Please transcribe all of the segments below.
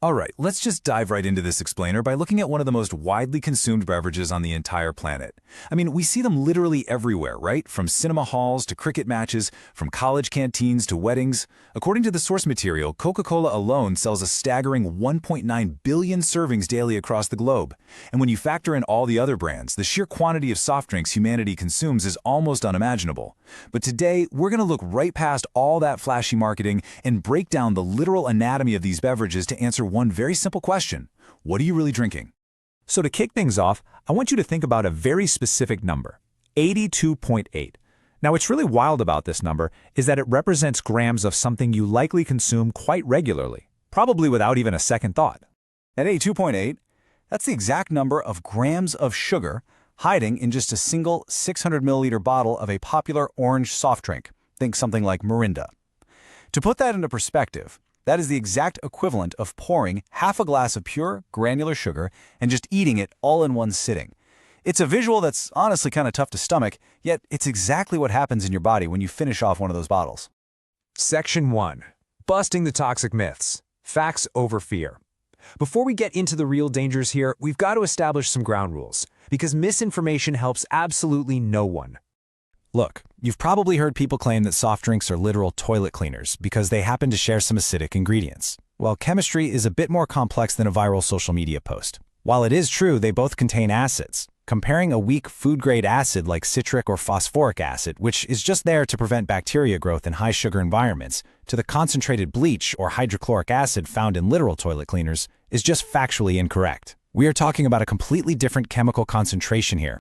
All right, let's just dive right into this explainer by looking at one of the most widely consumed beverages on the entire planet. I mean, we see them literally everywhere, right? From cinema halls to cricket matches, from college canteens to weddings. According to the source material, Coca-Cola alone sells a staggering 1.9 billion servings daily across the globe. And when you factor in all the other brands, the sheer quantity of soft drinks humanity consumes is almost unimaginable. But today, we're going to look right past all that flashy marketing and break down the literal anatomy of these beverages to answer one very simple question. What are you really drinking? So to kick things off, I want you to think about a very specific number, 82.8. Now what's really wild about this number is that it represents grams of something you likely consume quite regularly, probably without even a second thought. At 82.8, that's the exact number of grams of sugar hiding in just a single 600 milliliter bottle of a popular orange soft drink. Think something like Mirinda. To put that into perspective, that is the exact equivalent of pouring half a glass of pure granular sugar and just eating it all in one sitting. It's a visual that's honestly kind of tough to stomach, yet it's exactly what happens in your body when you finish off one of those bottles. Section 1. Busting the toxic myths. Facts over fear. Before we get into the real dangers here, we've got to establish some ground rules, because misinformation helps absolutely no one. Look, you've probably heard people claim that soft drinks are literal toilet cleaners because they happen to share some acidic ingredients. Well, chemistry is a bit more complex than a viral social media post. While it is true they both contain acids, comparing a weak food-grade acid like citric or phosphoric acid, which is just there to prevent bacteria growth in high-sugar environments, to the concentrated bleach or hydrochloric acid found in literal toilet cleaners, is just factually incorrect. We are talking about a completely different chemical concentration here.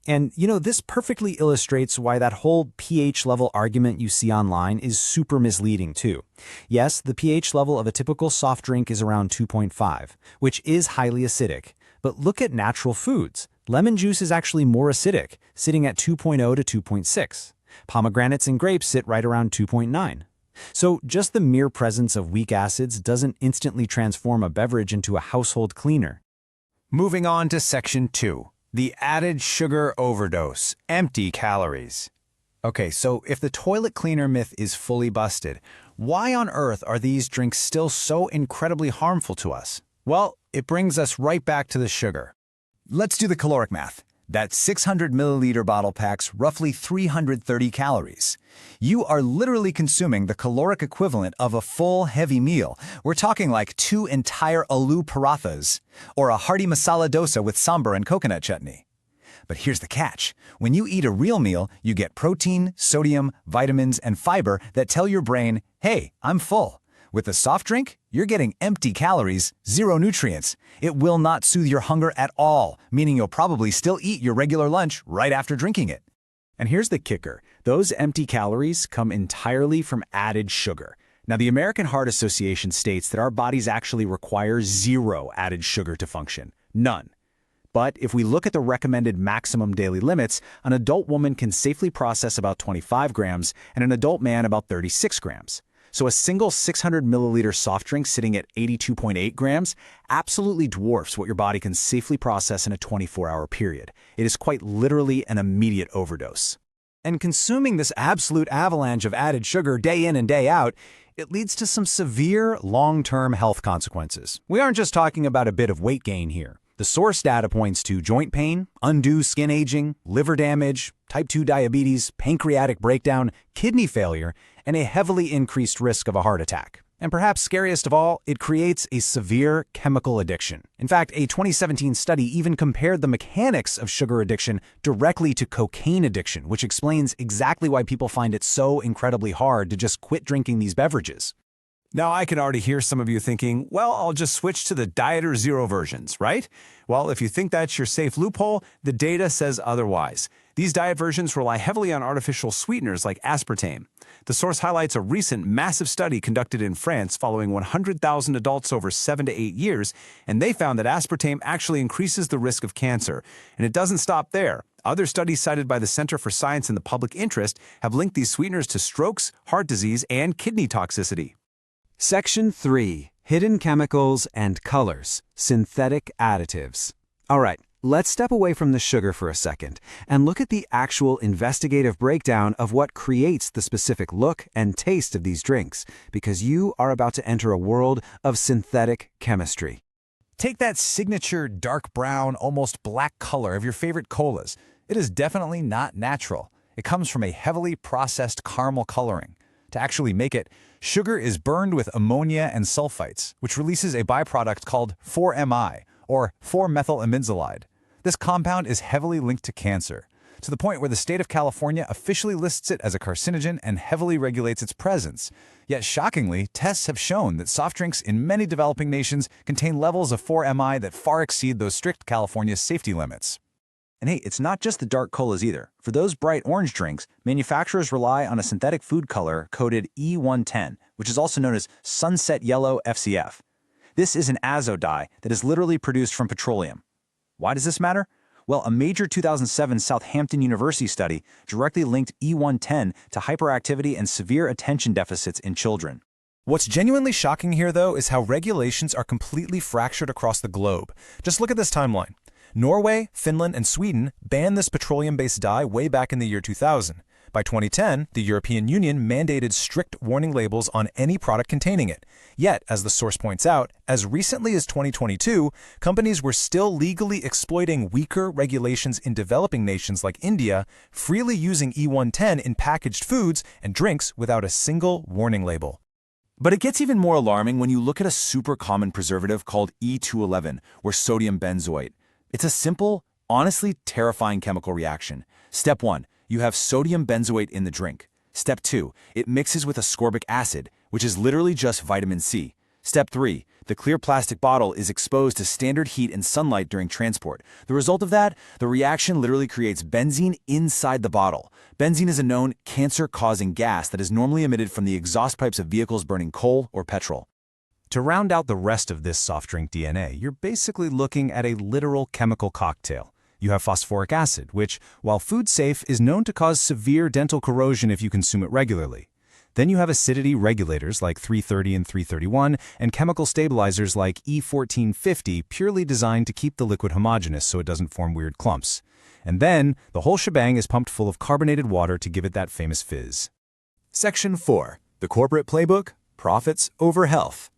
And, this perfectly illustrates why that whole pH level argument you see online is super misleading too. Yes, the pH level of a typical soft drink is around 2.5, which is highly acidic. But look at natural foods. Lemon juice is actually more acidic, sitting at 2.0 to 2.6. Pomegranates and grapes sit right around 2.9. So just the mere presence of weak acids doesn't instantly transform a beverage into a household cleaner. Moving on to Section 2. The added sugar overdose, empty calories. Okay, so if the toilet cleaner myth is fully busted, why on earth are these drinks still so incredibly harmful to us? Well, it brings us right back to the sugar. Let's do the caloric math. That 600 milliliter bottle packs roughly 330 calories. You are literally consuming the caloric equivalent of a full, heavy meal. We're talking like 2 entire aloo parathas, or a hearty masala dosa with sambar and coconut chutney. But here's the catch. When you eat a real meal, you get protein, sodium, vitamins, and fiber that tell your brain, hey, I'm full. With a soft drink, you're getting empty calories, zero nutrients. It will not soothe your hunger at all, meaning you'll probably still eat your regular lunch right after drinking it. And here's the kicker. Those empty calories come entirely from added sugar. Now, the American Heart Association states that our bodies actually require 0 added sugar to function. None. But if we look at the recommended maximum daily limits, an adult woman can safely process about 25 grams and an adult man about 36 grams. So a single 600 milliliter soft drink sitting at 82.8 grams absolutely dwarfs what your body can safely process in a 24-hour period. It is quite literally an immediate overdose. And consuming this absolute avalanche of added sugar day in and day out, it leads to some severe long-term health consequences. We aren't just talking about a bit of weight gain here. The source data points to joint pain, undue skin aging, liver damage, type 2 diabetes, pancreatic breakdown, kidney failure, and a heavily increased risk of a heart attack. And perhaps scariest of all, it creates a severe chemical addiction. In fact, a 2017 study even compared the mechanics of sugar addiction directly to cocaine addiction, which explains exactly why people find it so incredibly hard to just quit drinking these beverages. Now, I can already hear some of you thinking, well, I'll just switch to the Diet or Zero versions, right? Well, if you think that's your safe loophole, the data says otherwise. These diet versions rely heavily on artificial sweeteners like aspartame. The source highlights a recent massive study conducted in France following 100,000 adults over 7 to 8 years, and they found that aspartame actually increases the risk of cancer. And it doesn't stop there. Other studies cited by the Center for Science in the Public Interest have linked these sweeteners to strokes, heart disease, and kidney toxicity. Section 3. Hidden chemicals and colors, synthetic additives. All right, Let's step away from the sugar for a second and look at the actual investigative breakdown of what creates the specific look and taste of these drinks, because you are about to enter a world of synthetic chemistry. Take that signature dark brown, almost black color of your favorite colas. It is definitely not natural. It comes from a heavily processed caramel coloring. To actually make it, sugar is burned with ammonia and sulfites, which releases a byproduct called 4-MI, or 4-methylamidazolide. This compound is heavily linked to cancer, to the point where the state of California officially lists it as a carcinogen and heavily regulates its presence. Yet shockingly, tests have shown that soft drinks in many developing nations contain levels of 4-MI that far exceed those strict California safety limits. And hey, it's not just the dark colas either. For those bright orange drinks, manufacturers rely on a synthetic food color coded E110, which is also known as sunset yellow FCF. This is an azo dye that is literally produced from petroleum. Why does this matter? Well, a major 2007 Southampton University study directly linked E110 to hyperactivity and severe attention deficits in children. What's genuinely shocking here, though, is how regulations are completely fractured across the globe. Just look at this timeline. Norway, Finland, and Sweden banned this petroleum-based dye way back in the year 2000. By 2010, the European Union mandated strict warning labels on any product containing it. Yet, as the source points out, as recently as 2022, companies were still legally exploiting weaker regulations in developing nations like India, freely using E110 in packaged foods and drinks without a single warning label. But it gets even more alarming when you look at a super common preservative called E211, or sodium benzoate. It's a simple, honestly terrifying chemical reaction. Step 1. You have sodium benzoate in the drink. Step 2. It mixes with ascorbic acid, which is literally just vitamin C. Step 3. The clear plastic bottle is exposed to standard heat and sunlight during transport. The result of that, the reaction literally creates benzene inside the bottle. Benzene is a known cancer-causing gas that is normally emitted from the exhaust pipes of vehicles burning coal or petrol. To round out the rest of this soft drink DNA, you're basically looking at a literal chemical cocktail. You have phosphoric acid, which, while food safe, is known to cause severe dental corrosion if you consume it regularly. Then you have acidity regulators like 330 and 331, and chemical stabilizers like E1450, purely designed to keep the liquid homogeneous so it doesn't form weird clumps. And then, the whole shebang is pumped full of carbonated water to give it that famous fizz. Section 4. The Corporate Playbook, Profits over Health.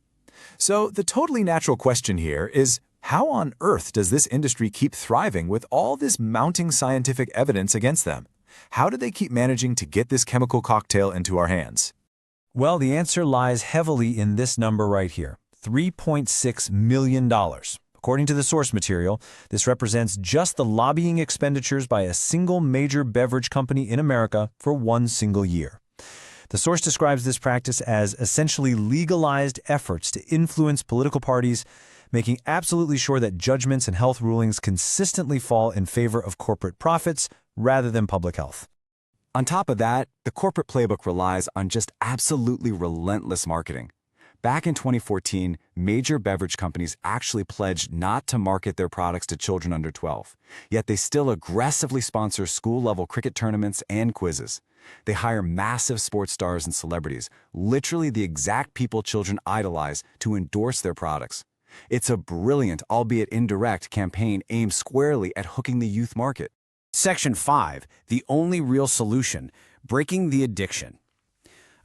So the totally natural question here is, how on earth does this industry keep thriving with all this mounting scientific evidence against them? How do they keep managing to get this chemical cocktail into our hands? Well, the answer lies heavily in this number right here, $3.6 million. According to the source material, this represents just the lobbying expenditures by a single major beverage company in America for one single year. The source describes this practice as essentially legalized efforts to influence political parties, making absolutely sure that judgments and health rulings consistently fall in favor of corporate profits rather than public health. On top of that, the corporate playbook relies on just absolutely relentless marketing. Back in 2014, major beverage companies actually pledged not to market their products to children under 12, yet they still aggressively sponsor school-level cricket tournaments and quizzes. They hire massive sports stars and celebrities, literally the exact people children idolize, to endorse their products. It's a brilliant, albeit indirect, campaign aimed squarely at hooking the youth market. Section 5, the only real solution, breaking the addiction.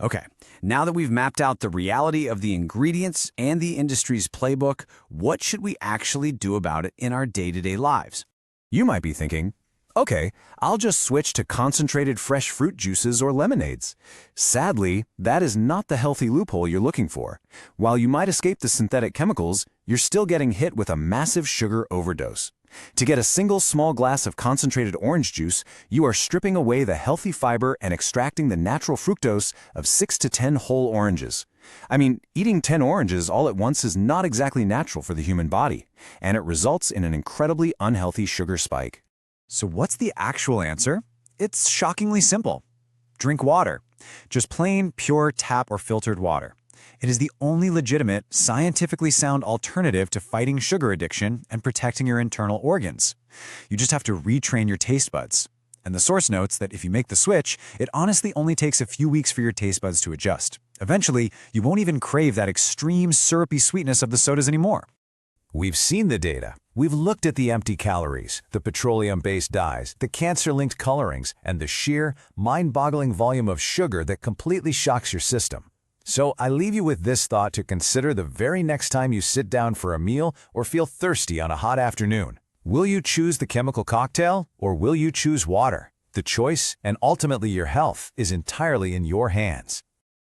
Okay, now that we've mapped out the reality of the ingredients and the industry's playbook, what should we actually do about it in our day-to-day lives? You might be thinking, okay, I'll just switch to concentrated fresh fruit juices or lemonades. Sadly, that is not the healthy loophole you're looking for. While you might escape the synthetic chemicals, you're still getting hit with a massive sugar overdose. To get a single small glass of concentrated orange juice, you are stripping away the healthy fiber and extracting the natural fructose of 6 to 10 whole oranges. I mean, eating 10 oranges all at once is not exactly natural for the human body, and it results in an incredibly unhealthy sugar spike. So what's the actual answer? It's shockingly simple. Drink water. Just plain, pure tap or filtered water. It is the only legitimate, scientifically sound alternative to fighting sugar addiction and protecting your internal organs. You just have to retrain your taste buds. And the source notes that if you make the switch, it honestly only takes a few weeks for your taste buds to adjust. Eventually, you won't even crave that extreme syrupy sweetness of the sodas anymore. We've seen the data. We've looked at the empty calories, the petroleum-based dyes, the cancer-linked colorings, and the sheer, mind-boggling volume of sugar that completely shocks your system. So I leave you with this thought to consider the very next time you sit down for a meal or feel thirsty on a hot afternoon. Will you choose the chemical cocktail, or will you choose water? The choice, and ultimately your health, is entirely in your hands.